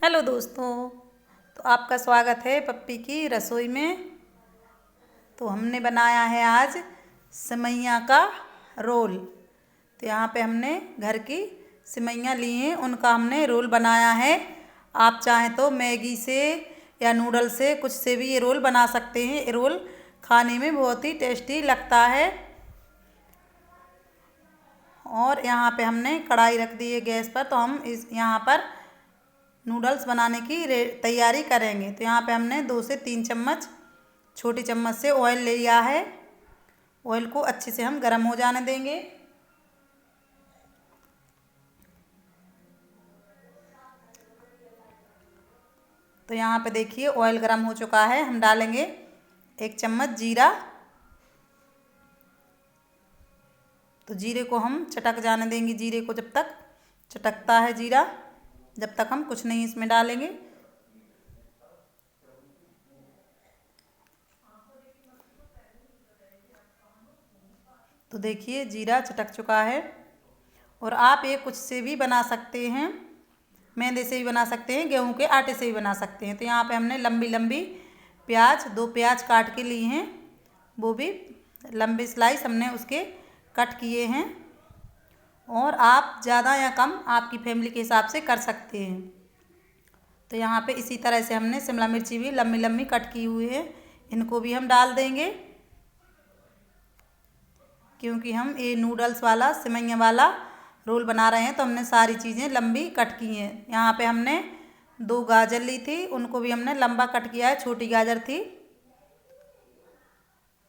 Hello दोस्तों। तो आपका स्वागत है पप्पी की रसोई में। तो हमने बनाया है आज सेवइयाँ का रोल। तो यहाँ पे हमने घर की सेवइयाँ ली हैं, उनका हमने रोल बनाया है। आप चाहें तो मैगी से या नूडल से कुछ से भी ये रोल बना सकते हैं। ये रोल खाने में बहुत ही टेस्टी लगता है। और यहाँ पे हमने कढ़ाई रख दी है गैस पर। तो हम इस यहाँ पर नूडल्स बनाने की तैयारी करेंगे। तो यहाँ पे हमने 2 से 3 चम्मच छोटी चम्मच से ऑयल ले लिया है। ऑयल को अच्छे से हम गर्म हो जाने देंगे। तो यहाँ पे देखिए ऑयल गर्म हो चुका है। हम डालेंगे 1 चम्मच जीरा। तो जीरे को हम चटक जाने देंगे। जीरे को जब तक चटकता है जीरा, जब तक हम कुछ नहीं इसमें डालेंगे। तो देखिए जीरा चटक चुका है। और आप ये कुछ से भी बना सकते हैं, मैदे से भी बना सकते हैं, गेहूं के आटे से भी बना सकते हैं। तो यहाँ पे हमने लंबी लंबी प्याज 2 प्याज काट के लिए हैं, वो भी लंबे स्लाइस हमने उसके कट किए हैं। और आप ज़्यादा या कम आपकी फैमिली के हिसाब से कर सकते हैं। तो यहाँ पे इसी तरह से हमने शिमला मिर्ची भी लंबी लंबी कट की हुई है, इनको भी हम डाल देंगे। क्योंकि हम ये नूडल्स वाला सेवइयाँ वाला रोल बना रहे हैं, तो हमने सारी चीज़ें लंबी कट की हैं। यहाँ पे हमने 2 गाजर ली थी, उनको भी हमने लंबा कट किया है। छोटी गाजर थी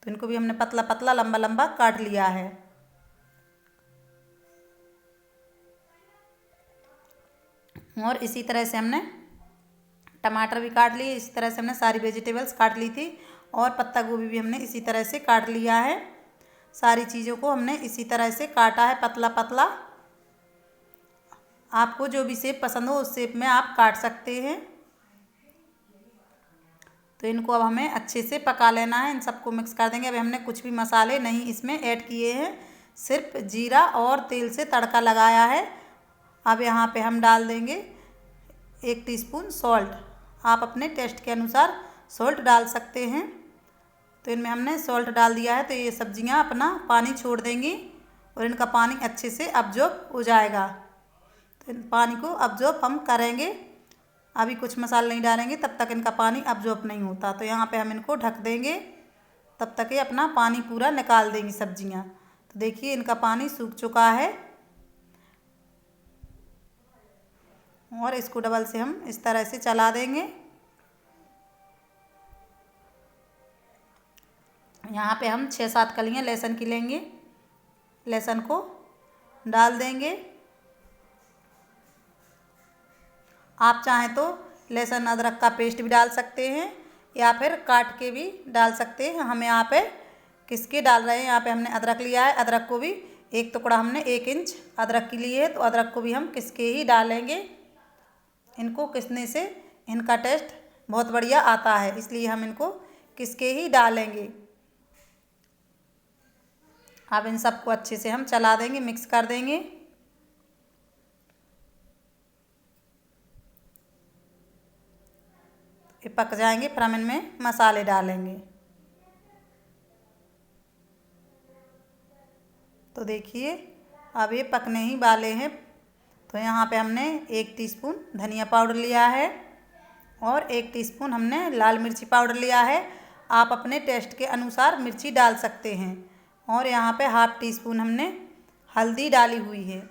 तो इनको भी हमने पतला पतला लंबा लंबा काट लिया है। और इसी तरह से हमने टमाटर भी काट लिए। इसी तरह से हमने सारी वेजिटेबल्स काट ली थी। और पत्ता गोभी भी हमने इसी तरह से काट लिया है। सारी चीज़ों को हमने इसी तरह से काटा है पतला पतला। आपको जो भी शेप पसंद हो उस शेप में आप काट सकते हैं। तो इनको अब हमें अच्छे से पका लेना है। इन सबको मिक्स कर देंगे। अभी हमने कुछ भी मसाले नहीं इसमें ऐड किए हैं, सिर्फ जीरा और तेल से तड़का लगाया है। अब यहाँ पे हम डाल देंगे 1 टीस्पून सॉल्ट। आप अपने टेस्ट के अनुसार सॉल्ट डाल सकते हैं। तो इनमें हमने सॉल्ट डाल दिया है। तो ये सब्जियां अपना पानी छोड़ देंगी और इनका पानी अच्छे से अब्जॉर्ब हो जाएगा। तो इन पानी को अब्जॉर्ब हम करेंगे। अभी कुछ मसाले नहीं डालेंगे, तब तक इनका पानी अब्जॉर्ब नहीं होता। तो यहाँ पे हम इनको ढक देंगे, तब तक ये अपना पानी पूरा निकाल देंगी सब्जियाँ। तो देखिए इनका पानी सूख चुका है। और इसको डबल से हम इस तरह से चला देंगे। यहाँ पे हम 6-7 कलियाँ लहसुन की लेंगे, लहसुन को डाल देंगे। आप चाहें तो लहसुन अदरक का पेस्ट भी डाल सकते हैं या फिर काट के भी डाल सकते हैं। हम यहाँ पे किसके डाल रहे हैं, यहाँ पे हमने अदरक लिया है। अदरक को भी एक टुकड़ा हमने 1 इंच अदरक की ली है, तो अदरक को भी हम किसके ही डालेंगे। इनको किसने से इनका टेस्ट बहुत बढ़िया आता है, इसलिए हम इनको किसके ही डालेंगे। अब इन सबको अच्छे से हम चला देंगे, मिक्स कर देंगे। ये पक जाएंगे, फिर हम इनमें मसाले डालेंगे। तो देखिए अब ये पकने ही वाले हैं। तो यहाँ पे हमने 1 टीस्पून धनिया पाउडर लिया है और 1 टीस्पून हमने लाल मिर्ची पाउडर लिया है। आप अपने टेस्ट के अनुसार मिर्ची डाल सकते हैं। और यहाँ पे ½ टीस्पून हमने हल्दी डाली हुई है।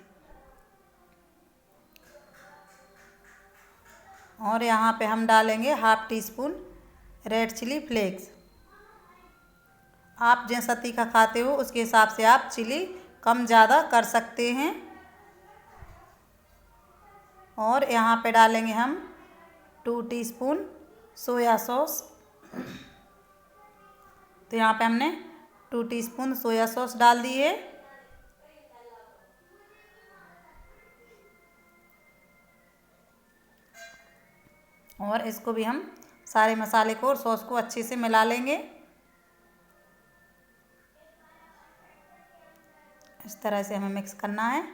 और यहाँ पे हम डालेंगे ½ टीस्पून रेड चिली फ्लेक्स। आप जैसा तीखा खाते हो उसके हिसाब से आप चिली कम ज़्यादा कर सकते हैं। और यहाँ पे डालेंगे हम 2 टीस्पून सोया सॉस। तो यहाँ पे हमने 2 टीस्पून सोया सॉस डाल दी है। और इसको भी हम सारे मसाले को और सॉस को अच्छे से मिला लेंगे। इस तरह से हमें मिक्स करना है।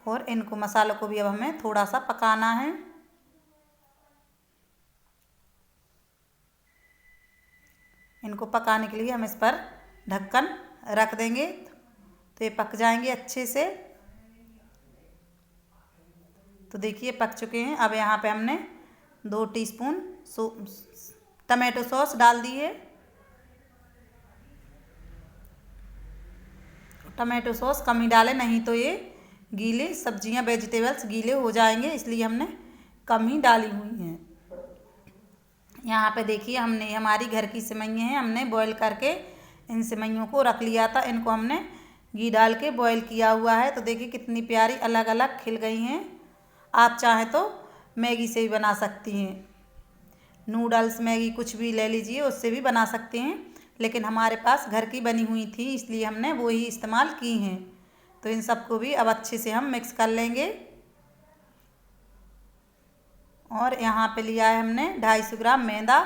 और इनको मसालों को भी अब हमें थोड़ा सा पकाना है। इनको पकाने के लिए हम इस पर ढक्कन रख देंगे तो ये पक जाएंगे अच्छे से। तो देखिए पक चुके हैं। अब यहाँ पे हमने 2 टीस्पून टमाटो सॉस डाल दी है। टमाटो सॉस कम ही डालें, नहीं तो ये गीले सब्जियां वेजिटेबल्स गीले हो जाएंगे, इसलिए हमने कम ही डाली हुई हैं। यहाँ पे देखिए हमने हमारी घर की सेवइयाँ हैं, हमने बॉईल करके इन सेवइयों को रख लिया था। इनको हमने घी डाल के बॉईल किया हुआ है। तो देखिए कितनी प्यारी अलग अलग खिल गई हैं। आप चाहें तो मैगी से भी बना सकती हैं, नूडल्स मैगी कुछ भी ले लीजिए, उससे भी बना सकते हैं, लेकिन हमारे पास घर की बनी हुई थी इसलिए हमने वो ही इस्तेमाल की हैं। तो इन सबको भी अब अच्छे से हम मिक्स कर लेंगे। और यहाँ पे लिया है हमने 250 ग्राम मैदा।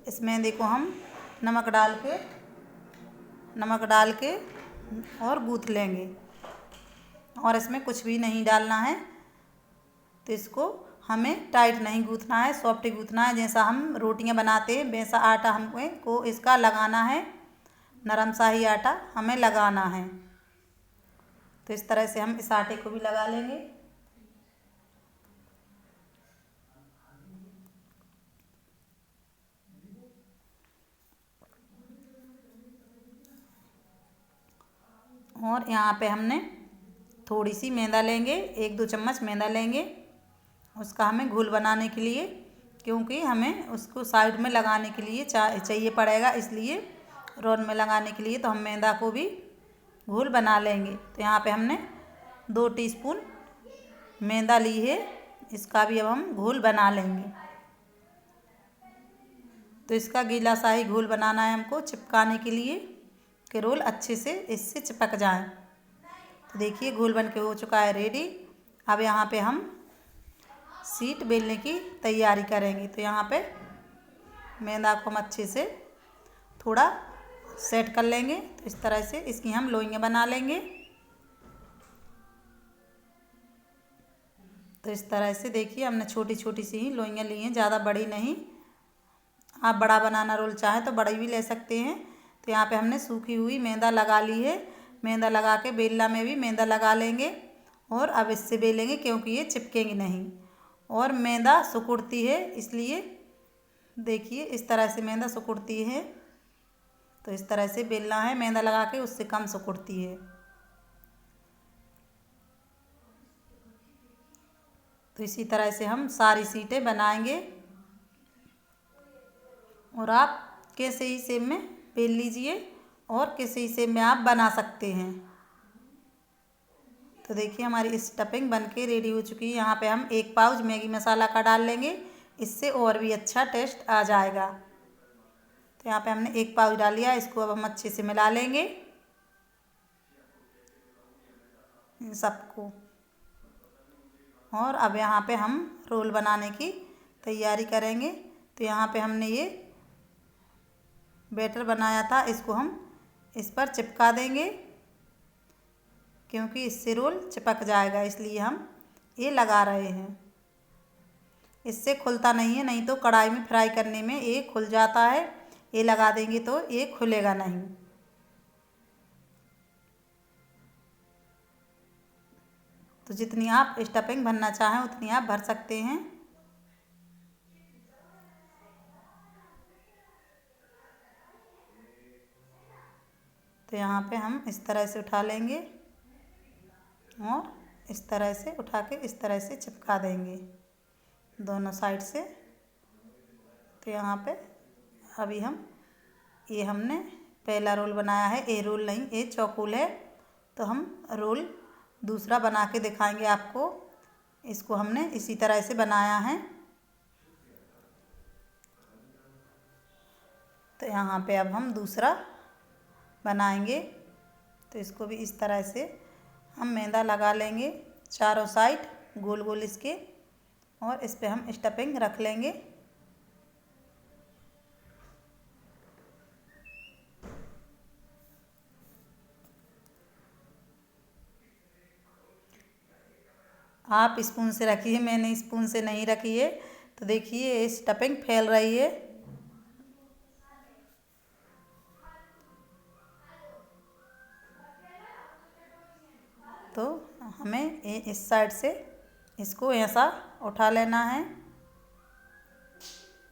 इस मैदे को हम नमक डाल के और गूँथ लेंगे, और इसमें कुछ भी नहीं डालना है। तो इसको हमें टाइट नहीं गूँथना है, सॉफ्ट गूँथना है। जैसा हम रोटियां बनाते हैं वैसा आटा हमको इसका लगाना है, नरम सा ही आटा हमें लगाना है। तो इस तरह से हम इस आटे को भी लगा लेंगे। और यहाँ पे हमने थोड़ी सी मैदा लेंगे, 1-2 चम्मच मैदा लेंगे उसका हमें घोल बनाने के लिए, क्योंकि हमें उसको साइड में लगाने के लिए चाहिए पड़ेगा, इसलिए रोल में लगाने के लिए तो हम मैदा को भी घोल बना लेंगे। तो यहाँ पे हमने 2 टीस्पून मैदा ली है, इसका भी अब हम घोल बना लेंगे। तो इसका गीला सा ही घोल बनाना है हमको चिपकाने के लिए, कि रोल अच्छे से इससे चिपक जाए। तो देखिए घोल बन के हो चुका है रेडी। अब यहाँ पे हम शीट बेलने की तैयारी करेंगे। तो यहाँ पे मैदा को हम अच्छे से थोड़ा सेट कर लेंगे। तो इस तरह से इसकी हम लोइयाँ बना लेंगे। तो इस तरह से देखिए हमने छोटी छोटी सी ही लोइयाँ ली हैं, ज़्यादा बड़ी नहीं। आप बड़ा बनाना रोल चाहे तो बड़ी भी ले सकते हैं। तो यहाँ पे हमने सूखी हुई मैदा लगा ली है। मैदा लगा के बेलना में भी मैदा लगा लेंगे और अब इससे बेलेंगे, क्योंकि ये चिपकेंगे नहीं और मैदा सिकुड़ती है, इसलिए देखिए इस तरह से मैदा सिकुड़ती है। तो इस तरह से बेलना है, मैदा लगा के उससे कम सिकुड़ती है। तो इसी तरह से हम सारी शीटें बनाएंगे और आप कैसे ही शेप में बेल लीजिए और किसी ही शेप में आप बना सकते हैं। तो देखिए हमारी स्टफिंग बनके रेडी हो चुकी है। यहाँ पे हम 1 पाउच मैगी मसाला का डाल लेंगे, इससे और भी अच्छा टेस्ट आ जाएगा। तो यहाँ पे हमने 1 पाउच डाल लिया, इसको अब हम अच्छे से मिला लेंगे इन सबको। और अब यहाँ पे हम रोल बनाने की तैयारी करेंगे। तो यहाँ पे हमने ये बैटर बनाया था, इसको हम इस पर चिपका देंगे, क्योंकि इससे रोल चिपक जाएगा, इसलिए हम ये लगा रहे हैं। इससे खुलता नहीं है, नहीं तो कढ़ाई में फ्राई करने में ये खुल जाता है। ये लगा देंगे तो ये खुलेगा नहीं। तो जितनी आप स्टफिंग भरना चाहें उतनी आप भर सकते हैं। तो यहाँ पे हम इस तरह से उठा लेंगे और इस तरह से उठा के इस तरह से चिपका देंगे दोनों साइड से। तो यहाँ पे अभी ये हमने पहला रोल बनाया है, ये रोल नहीं, ये चौकोर है। तो हम रोल दूसरा बना के दिखाएंगे आपको। इसको हमने इसी तरह से बनाया है। तो यहाँ पे अब हम दूसरा बनाएंगे। तो इसको भी इस तरह से हम मैदा लगा लेंगे चारों साइड गोल गोल इसके, और इस पे हम स्टफिंग रख लेंगे। आप स्पून से रखिए, मैंने स्पून से नहीं रखी है। तो देखिए स्टफिंग फैल रही है। तो हमें इस साइड से इसको ऐसा उठा लेना है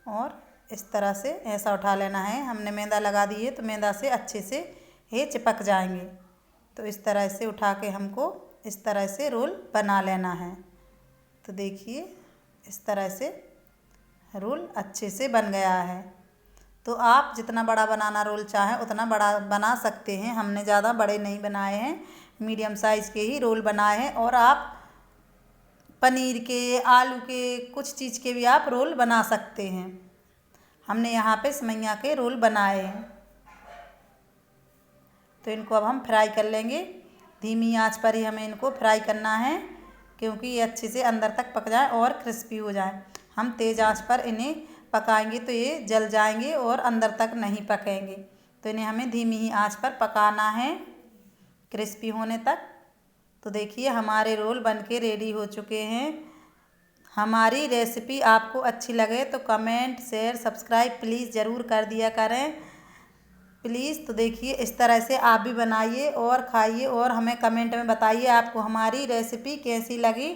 और इस तरह से ऐसा उठा लेना है। हमने मैदा लगा दी है तो मैदा से अच्छे से ये चिपक जाएंगे। तो इस तरह से उठा के हमको इस तरह से रोल बना लेना है। तो देखिए इस तरह से रोल अच्छे से बन गया है। तो आप जितना बड़ा बनाना रोल चाहें उतना बड़ा बना सकते हैं। हमने ज़्यादा बड़े नहीं बनाए हैं, मीडियम साइज़ के ही रोल बनाए हैं। और आप पनीर के, आलू के, कुछ चीज़ के भी आप रोल बना सकते हैं। हमने यहाँ पे सेवइयाँ के रोल बनाए हैं। तो इनको अब हम फ्राई कर लेंगे। धीमी आंच पर ही हमें इनको फ्राई करना है, क्योंकि ये अच्छे से अंदर तक पक जाए और क्रिस्पी हो जाए। हम तेज़ आंच पर इन्हें पकाएंगे तो ये जल जाएंगे और अंदर तक नहीं पकेंगे। तो इन्हें हमें धीमी ही आंच पर पकाना है क्रिस्पी होने तक। तो देखिए हमारे रोल बनके रेडी हो चुके हैं। हमारी रेसिपी आपको अच्छी लगे तो कमेंट, शेयर, सब्सक्राइब प्लीज़ ज़रूर कर दिया करें प्लीज़। तो देखिए इस तरह से आप भी बनाइए और खाइए और हमें कमेंट में बताइए आपको हमारी रेसिपी कैसी लगी।